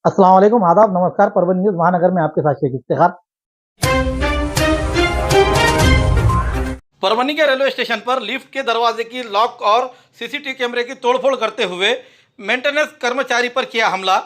अस्सलाम वालेकुम, आदाब, नमस्कार। परवीन न्यूज़ महानगर में आपके साथ शेख इफ्तिखार। परभनी के रेलवे स्टेशन पर लिफ्ट के दरवाजे की लॉक और सीसीटीवी कैमरे की तोड़फोड़ करते हुए मेंटेनेंस कर्मचारी पर किया हमला।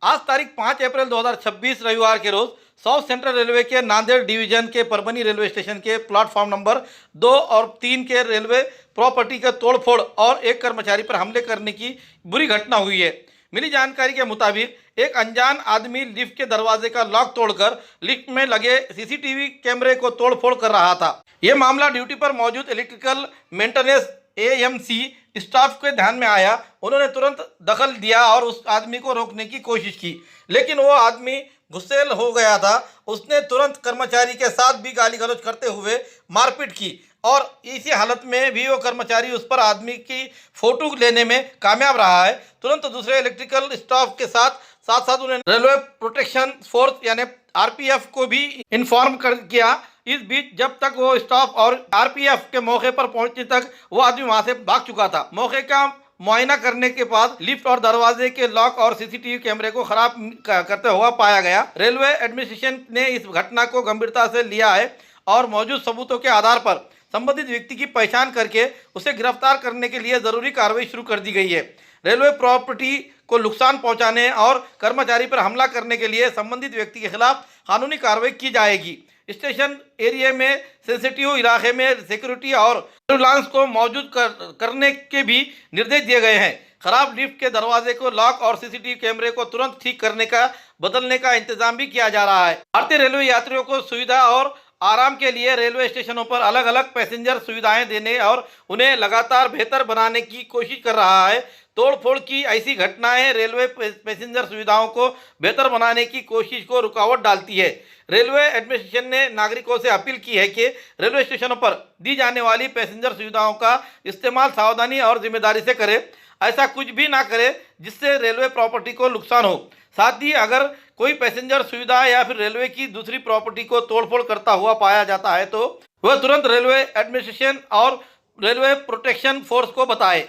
आज तारीख 5 अप्रैल 2026 रविवार के रोज साउथ सेंट्रल रेलवे के नांदेड़ डिवीजन के परभनी रेलवे स्टेशन के प्लेटफॉर्म नंबर 2 और 3 के रेलवे प्रॉपर्टी का तोड़फोड़ और एक कर्मचारी पर हमले करने की बुरी घटना हुई है। मिली जानकारी के मुताबिक एक अनजान आदमी लिफ्ट के दरवाजे का लॉक तोड़कर लिफ्ट में लगे सीसीटीवी कैमरे को तोड़फोड़ कर रहा था। यह मामला ड्यूटी पर मौजूद इलेक्ट्रिकल मेंटेनेंस एएमसी स्टाफ के ध्यान में आया। उन्होंने तुरंत दखल दिया और उस आदमी को रोकने की कोशिश की, लेकिन वो आदमी गुस्सेल हो गया था। उसने तुरंत कर्मचारी के साथ भी गाली गलौज करते हुए मारपीट की और इसी हालत में भी वो कर्मचारी उस पर आदमी की फोटो लेने में कामयाब रहा है। तुरंत दूसरे इलेक्ट्रिकल स्टाफ के साथ साथ उन्हें रेलवे प्रोटेक्शन फोर्स यानी आरपीएफ को भी इन्फॉर्म कर किया। इस बीच जब तक वो स्टाफ और आरपीएफ के मौके पर पहुंचने तक वो आदमी वहां से भाग चुका था। मौके का मुआयना करने के बाद लिफ्ट और दरवाजे के लॉक और सीसीटीवी कैमरे को खराब करते हुआ पाया गया। रेलवे एडमिनिस्ट्रेशन ने इस घटना को गंभीरता से लिया है और मौजूद सबूतों के आधार पर संबंधित व्यक्ति की पहचान करके उसे गिरफ्तार करने के लिए जरूरी कार्रवाई शुरू कर दी गई है। रेलवे प्रॉपर्टी को नुकसान पहुंचाने और कर्मचारी पर हमला करने के लिए संबंधित व्यक्ति के खिलाफ कानूनी कार्रवाई की जाएगी। स्टेशन एरिया में सेंसिटिव इलाके में सिक्योरिटी और सर्विलांस को मौजूद करने के भी निर्देश दिए गए हैं। खराब लिफ्ट के दरवाजे को लॉक और सीसीटीवी कैमरे को तुरंत ठीक करने का बदलने का इंतजाम भी किया जा रहा है। भारतीय रेलवे यात्रियों को सुविधा और आराम के लिए रेलवे स्टेशनों पर अलग अलग पैसेंजर सुविधाएं देने और उन्हें लगातार बेहतर बनाने की कोशिश कर रहा है। तोड़फोड़ की ऐसी घटनाएं रेलवे पैसेंजर सुविधाओं को बेहतर बनाने की कोशिश को रुकावट डालती है। रेलवे एडमिनिस्ट्रेशन ने नागरिकों से अपील की है कि रेलवे स्टेशनों पर दी जाने वाली पैसेंजर सुविधाओं का इस्तेमाल सावधानी और जिम्मेदारी से करें। ऐसा कुछ भी ना करें जिससे रेलवे प्रॉपर्टी को नुकसान हो। साथ ही अगर कोई पैसेंजर सुविधा या फिर रेलवे की दूसरी प्रॉपर्टी को तोड़फोड़ करता हुआ पाया जाता है तो वह तुरंत रेलवे एडमिनिस्ट्रेशन और रेलवे प्रोटेक्शन फोर्स को बताए।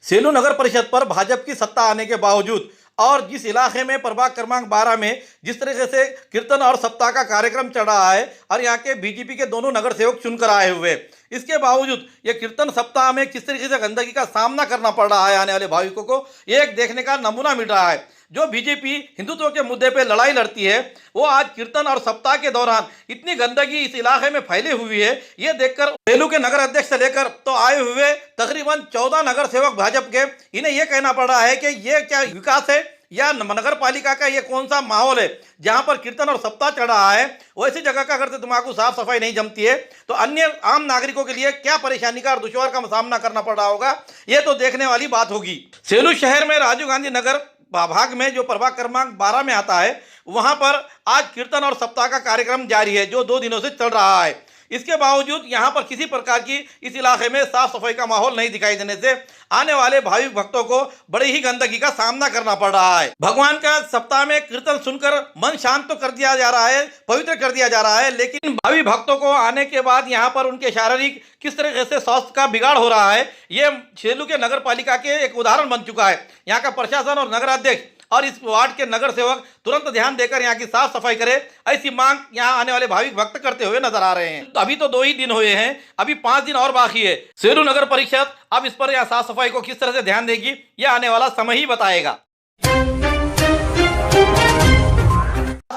सेलू नगर परिषद पर भाजपा की सत्ता आने के बावजूद और जिस इलाके में प्रभाग क्रमांक 12 में जिस तरीके से कीर्तन और सप्ताह का कार्यक्रम चल रहा है और यहाँ के बीजेपी के दोनों नगर सेवक चुनकर आए हुए, इसके बावजूद ये कीर्तन सप्ताह में किस तरीके से गंदगी का सामना करना पड़ रहा है आने वाले भाविकों को, ये एक देखने का नमूना मिल रहा है। जो बीजेपी हिंदुत्व के मुद्दे पे लड़ाई लड़ती है वो आज कीर्तन और सप्ताह के दौरान इतनी गंदगी इस इलाके में फैली हुई है। ये देखकर सेलू के नगर अध्यक्ष से लेकर तो आए हुए तकरीबन 14 नगर सेवक भाजपा के, इन्हें यह कहना पड़ रहा है कि ये क्या विकास है या नगर पालिका का ये कौन सा माहौल है जहां पर कीर्तन और सप्ताह चढ़ रहा है। वैसी जगह का अगर तम्बाकू साफ सफाई नहीं जमती है तो अन्य आम नागरिकों के लिए क्या परेशानी का और दुश्वार का सामना करना पड़ रहा होगा, ये तो देखने वाली बात होगी। सेलू शहर में राजीव गांधी नगर भाग में जो प्रभाग क्रमांक 12 में आता है वहां पर आज कीर्तन और सप्ताह का कार्यक्रम जारी है जो 2 दिनों से चल रहा है। इसके बावजूद यहां पर किसी प्रकार की इस इलाके में साफ सफाई का माहौल नहीं दिखाई देने से आने वाले भाविक भक्तों को बड़ी ही गंदगी का सामना करना पड़ रहा है। भगवान का सप्ताह में कीर्तन सुनकर मन शांत तो कर दिया जा रहा है, पवित्र कर दिया जा रहा है, लेकिन भावी भक्तों को आने के बाद यहाँ पर उनके शारीरिक किस तरीके से स्वास्थ्य का बिगाड़ हो रहा है, ये सेलू के नगर पालिका के एक उदाहरण बन चुका है। यहाँ का प्रशासन और नगर अध्यक्ष और इस वार्ड के नगर सेवक तुरंत ध्यान देकर यहाँ की साफ सफाई करे, ऐसी मांग यहाँ आने वाले भाविक भक्त करते हुए नजर आ रहे हैं। तो अभी तो 2 ही दिन हुए हैं, अभी 5 दिन और बाकी है। सेलू नगर परिषद अब इस पर यहाँ साफ सफाई को किस तरह से ध्यान देगी यह आने वाला समय ही बताएगा।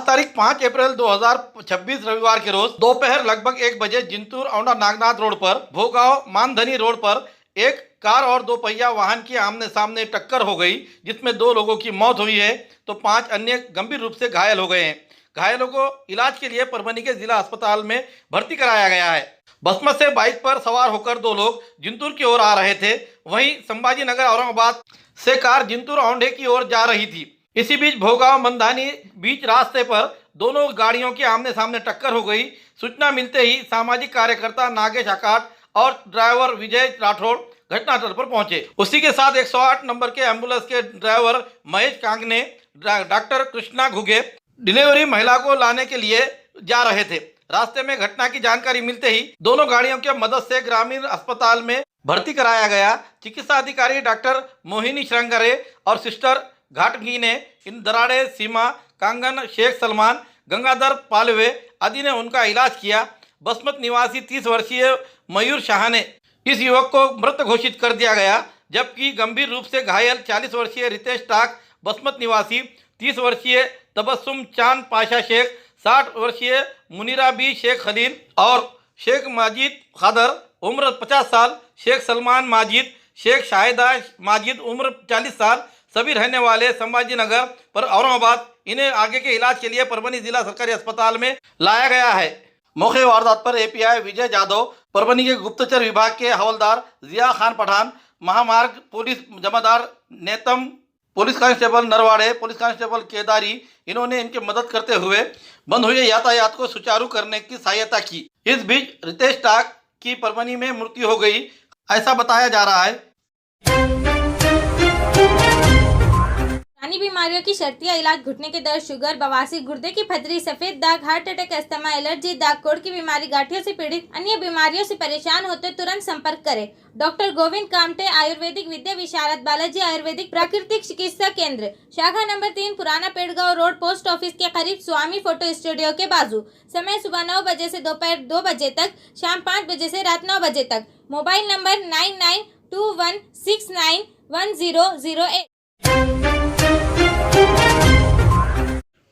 तारीख 5 अप्रैल 2026 रविवार के रोज दोपहर लगभग 1 बजे जिंतूर औंढा नागनाथ रोड पर भोगांव मानधनी रोड पर एक कार और 2 पहिया वाहन की आमने सामने टक्कर हो गई, जिसमें 2 लोगों की मौत हुई है तो 5 अन्य गंभीर रूप से घायल हो गए हैं। घायलों को इलाज के लिए परभनी के जिला अस्पताल में भर्ती कराया गया है। बसमा से बाइक पर सवार होकर 2 लोग जिंतूर की ओर आ रहे थे, वहीं संभाजी नगर औरंगाबाद से कार जिंतूर औंढे की ओर जा रही थी। इसी बीच भोगांव मंदानी बीच रास्ते पर दोनों गाड़ियों की आमने सामने टक्कर हो गई। सूचना मिलते ही सामाजिक कार्यकर्ता नागेश आकाट और ड्राइवर विजय राठौड़ घटनास्थल पर पहुंचे। उसी के साथ 108 नंबर के एम्बुलेंस के driver Mahesh Kangne, doctor Krishna Ghuge delivery महिला को लाने के लिए जा रहे थे। रास्ते में घटना की जानकारी मिलते ही दोनों गाड़ियों की मदद से ग्रामीण अस्पताल में भर्ती कराया गया। चिकित्सा अधिकारी डॉक्टर मोहिनी श्रृंगरे और सिस्टर घाटगी ने इन दराड़े सीमा कांगन शेख सलमान गंगाधर पालवे आदि ने उनका इलाज किया। बसमत निवासी 30 वर्षीय मयूर शाह ने इस युवक को मृत घोषित कर दिया गया, जबकि गंभीर रूप से घायल 40 वर्षीय रितेश टाक बसमत निवासी, 30 वर्षीय तबस्सुम चांद पाशा शेख, 60 वर्षीय मुनीरा बी शेख खलील और शेख माजिद खादर उम्र 50 साल, शेख सलमान माजिद, शेख शाहिदा माजिद उम्र 40 साल, सभी रहने वाले संभाजी नगर पर औरंगाबाद। इन्हें आगे के इलाज के लिए परभनी जिला सरकारी अस्पताल में लाया गया है। मौके वारदात पर एपीआई विजय जाधव, परभनी के गुप्तचर विभाग के हवलदार जिया खान पठान, महामार्ग पुलिस जमादार Netam, police constable Narwade, police constable Kedari, इन्होंने इनकी मदद करते हुए बंद हुए यातायात को सुचारू करने की सहायता की। इस बीच रितेश टाक की परभनी में मृत्यु हो गई, ऐसा बताया जा रहा है। पुरानी बीमारियों की शर्तिया इलाज, घुटने के दर्द, शुगर, बवासीर, गुर्दे की पथरी, सफेद दाग, हार्ट अटैक, अस्थमा, एलर्जी, दाग कोड़ की बीमारी, गांठियों से पीड़ित अन्य बीमारियों से परेशान होते तुरंत संपर्क करें। डॉक्टर गोविंद कामटे, आयुर्वेदिक विद्या विशारद, बालाजी आयुर्वेदिक प्राकृतिक चिकित्सा केंद्र, शाखा नंबर 3, पुराना पेड़गांव रोड, पोस्ट ऑफिस के करीब, स्वामी फोटो स्टूडियो के बाजू। समय सुबह 9 बजे से दोपहर 2 बजे तक, शाम 5 बजे से रात 9 बजे तक। Mobile number 9921691008।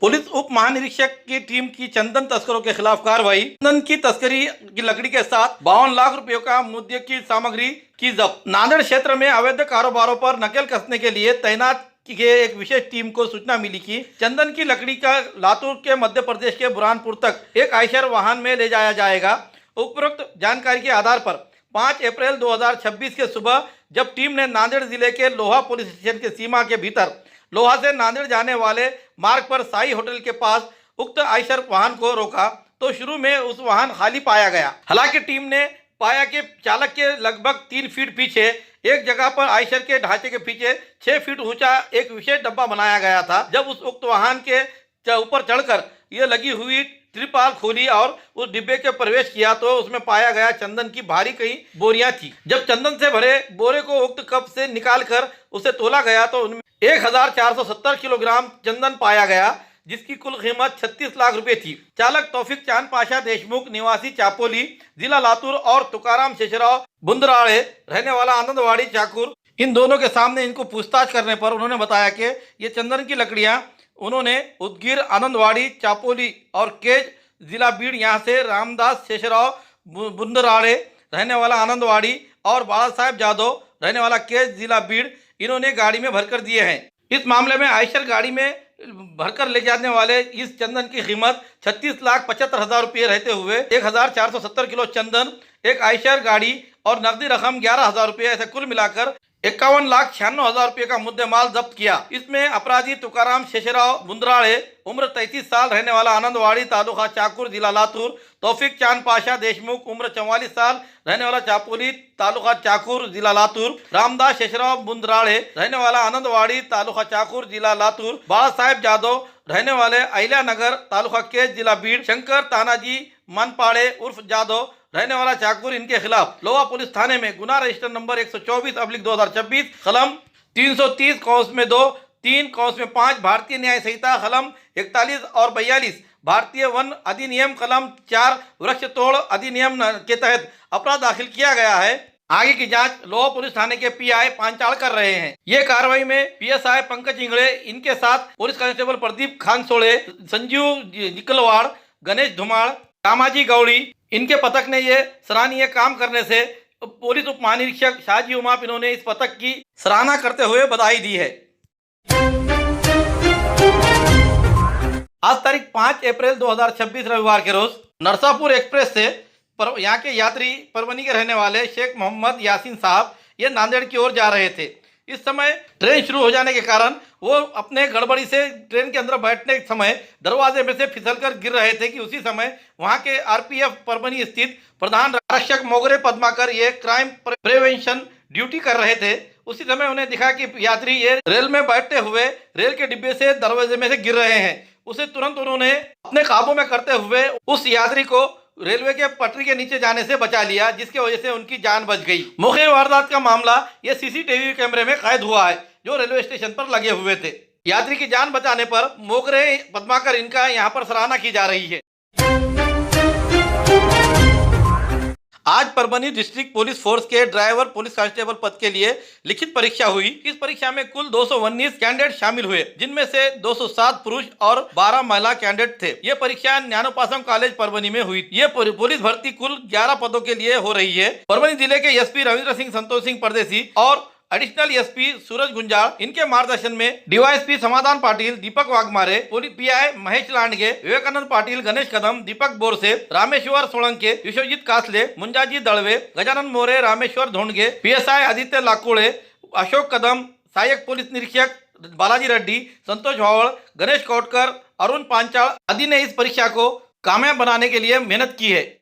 पुलिस उप महानिरीक्षक की टीम की चंदन तस्करों के खिलाफ कार्रवाई। चंदन की तस्करी की लकड़ी के साथ 52 लाख रुपयों का मूल्य की सामग्री की जब्त। नांदेड़ क्षेत्र में अवैध कारोबारों पर नकेल कसने के लिए तैनात की गई एक विशेष टीम को सूचना मिली कि चंदन की लकड़ी का लातूर के मध्य प्रदेश के बुरहानपुर तक एक आयशर वाहन में ले जाया जाएगा। उपरोक्त जानकारी के आधार पर 5 अप्रैल 2026 के सुबह जब टीम ने नांदेड़ जिले के लोहा पुलिस स्टेशन के सीमा के भीतर लोहा से नांदेड़ जाने वाले मार्ग पर साई होटल के पास उक्त आयशर वाहन को रोका तो शुरू में उस वाहन खाली पाया गया। हालांकि टीम ने पाया कि चालक के लगभग 3 फीट पीछे एक जगह पर आयशर के ढांचे के पीछे 6 फीट ऊंचा एक विशेष डब्बा बनाया गया था। जब उस उक्त वाहन के ऊपर चढ़कर यह लगी हुई त्रिपाल खोली और उस डिब्बे के प्रवेश किया तो उसमें पाया गया चंदन की भारी कई बोरियां थी। जब चंदन से भरे बोरे को उक्त कप से निकालकर उसे तोला गया तो उनमें 1470 किलोग्राम चंदन पाया गया, जिसकी कुल कीमत 36 लाख रुपए थी। चालक तौफिक चांद पाशा देशमुख निवासी चापोली जिला लातूर और तुकाराम शेषराव बुंदराड़े रहने वाला आनंदवाड़ी चाकुर, इन दोनों के सामने इनको पूछताछ करने पर उन्होंने बताया कि ये चंदन की लकड़ियां उन्होंने उदगीर, आनंदवाड़ी, चापोली और केज जिला बीड़ यहाँ से रामदास शेषराव बुंदराड़े रहने वाला आनंदवाड़ी और बाला साहेब जादव रहने वाला केज जिला बीड़ इन्होंने गाड़ी में भरकर दिए हैं। इस मामले में आयशर गाड़ी में भरकर ले जाने वाले इस चंदन की कीमत 36,75,000 रुपये रहते हुए 1,470 किलो चंदन, एक आयशर गाड़ी और नकदी रकम 11,000 रुपये, ऐसे कुल मिलाकर 51,96,000 रुपये का मुद्देमाल जब्त किया। इसमें अपराधी तुकाराम शेषराव बुंदराड़े उम्र 33 साल रहने वाला आनंदवाड़ी तालुका चाकुर जिला लातूर, तौफिक चांद पाशा देशमुख उम्र 44 साल रहने वाला चापोली तालुका चाकुर जिला लातूर, रामदास शेषराव बुंदराड़े रहने वाला आनंदवाड़ी तालुका चाकुर जिला लातूर, बाला साहेब जादव रहने वाले अहिल्या नगर तालुका केज जिला बीड़, शंकर तानाजी मनपाड़े उर्फ जादव रहने वाला चाकुर, इनके खिलाफ लोहा पुलिस थाने में गुना रजिस्टर नंबर 124/2026 कलम 330 कौंस में 2, 3 कौंस में 5 भारतीय न्याय संहिता कलम 41 और 42 भारतीय वन अधिनियम कलम 4 वृक्ष तोड़ अधिनियम के तहत अपराध दाखिल किया गया है। आगे की जांच लोहा पुलिस थाने के पीआई पांचाल कर रहे हैं। ये कार्रवाई में पीएसआई पंकज इंगड़े, इनके साथ पुलिस कांस्टेबल प्रदीप खानसोड़े, संजीव निकलवाड़, गणेश धुमाड़, कामाजी गौड़ी, इनके पथक ने ये सराहनीय काम करने से पुलिस उप महानिरीक्षक शाहजी उमाप इन्होंने इस पथक की सराहना करते हुए बधाई दी है। आज तारीख 5 अप्रैल 2026 रविवार के रोज नरसापुर एक्सप्रेस से यहाँ के यात्री परभनी के रहने वाले शेख मोहम्मद यासीन साहब ये नांदेड़ की ओर जा रहे थे। इस समय ट्रेन शुरू हो जाने के कारण वो अपने गड़बड़ी से ट्रेन के अंदर बैठने के समय दरवाजे में से फिसलकर गिर रहे थे कि उसी समय वहां के आरपीएफ परभनी स्थित प्रधान आरक्षक मोगरे पद्माकर ये क्राइम प्रिवेंशन ड्यूटी कर रहे थे। उसी समय उन्हें दिखा कि यात्री ये रेल में बैठते हुए रेल के डिब्बे से दरवाजे में से गिर रहे हैं। उसे तुरंत उन्होंने अपने काबू में करते हुए उस यात्री को रेलवे के पटरी के नीचे जाने से बचा लिया, जिसकी वजह से उनकी जान बच गई। मौके वारदात का मामला ये सीसीटीवी कैमरे में कैद हुआ है, जो रेलवे स्टेशन पर लगे हुए थे। यात्री की जान बचाने पर मोगरे पद्माकर इनका यहाँ पर सराहना की जा रही है। आज परभनी डिस्ट्रिक्ट पुलिस फोर्स के ड्राइवर पुलिस कांस्टेबल पद के लिए लिखित परीक्षा हुई। इस परीक्षा में कुल 219 कैंडिडेट शामिल हुए, जिनमें से 207 पुरुष और 12 महिला कैंडिडेट थे। ये परीक्षा ज्ञानोपासम कॉलेज परभनी में हुई। ये पुलिस भर्ती कुल 11 पदों के लिए हो रही है। परभनी जिले के एसपी रविंद्र सिंह संतोष सिंह परदेसी और एडिशनल एसपी सूरज गुंजाल, इनके मार्गदर्शन में डीवाईएसपी समाधान पाटिल, दीपक वाघमारे, पीआई महेश लांडगे, विवेकानंद पाटिल, गणेश कदम, दीपक बोरसे, रामेश्वर सोलंके, विश्वजीत कासले, मुंजाजी दड़वे, गजानन मोरे, रामेश्वर धोंडगे, पीएसआई आदित्य लाकुड़े, अशोक कदम, सहायक पुलिस निरीक्षक बालाजी रेड्डी, संतोष भावड़, गणेश कोटकर, अरुण पांचाल आदि ने इस परीक्षा को कामयाब बनाने के लिए मेहनत की है।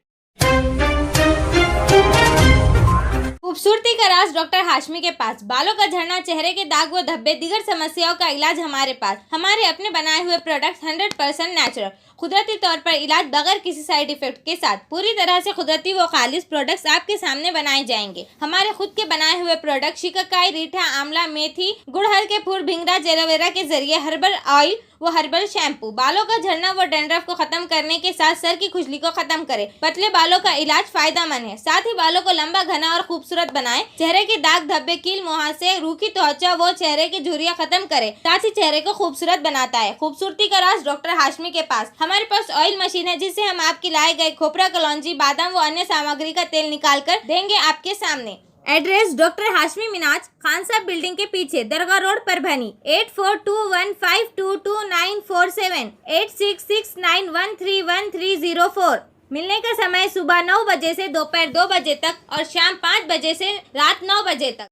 खूबसूरती का राज डॉक्टर हाशमी के पास। बालों का झड़ना, चेहरे के दाग व धब्बे, दीगर समस्याओं का इलाज हमारे पास। हमारे अपने बनाए हुए प्रोडक्ट्स 100% नेचुरल, कुदरती तौर पर इलाज बगैर किसी साइड इफेक्ट के साथ पूरी तरह से कुदरती व खालिश प्रोडक्ट्स आपके सामने बनाए जाएंगे। हमारे खुद के बनाए हुए प्रोडक्ट शिकाकाई, रीठा, आंवला, मेथी, गुड़हल के फूल, भिंगरा, एलोवेरा के जरिए हर्बल ऑयल वो हर्बल शैम्पू बालों का झड़ना व डैंड्रफ को खत्म करने के साथ सर की खुजली को खत्म करे। पतले बालों का इलाज फायदेमंद है, साथ ही बालों को लंबा, घना और खूबसूरत बनाए। चेहरे के दाग धब्बे, कील, मुहासे, रूखी त्वचा वो चेहरे की झुर्रियां खत्म करे, साथ ही चेहरे को खूबसूरत बनाता है। खूबसूरती का राज डॉक्टर हाशमी के पास। हमारे पास ऑयल मशीन है, जिससे हम आपके लाए गए खोपरा, कलौंजी, बादाम व अन्य सामग्री का तेल निकाल कर देंगे आपके सामने। एड्रेस डॉक्टर हाशमी मिनाज, खान साहब बिल्डिंग के पीछे, दरगाह रोड, परभनी। 8421522947, 8669131304। मिलने का समय सुबह 9 बजे से दोपहर 2 बजे तक और शाम 5 बजे से रात 9 बजे तक।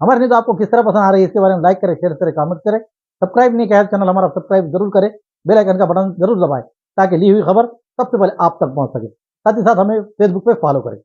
हमारी न्यूज आपको किस तरह पसंद आ रही है, इसके बारे में लाइक करें, शेयर करें, कमेंट करें। सब्सक्राइब नहीं किया है चैनल हमारा, सब्सक्राइब जरूर करें, बेल आइकन का बटन जरूर दबाएं, ताकि ली हुई खबर सबसे पहले आप तक पहुंच सके। साथ ही साथ हमें फेसबुक पे फॉलो करें।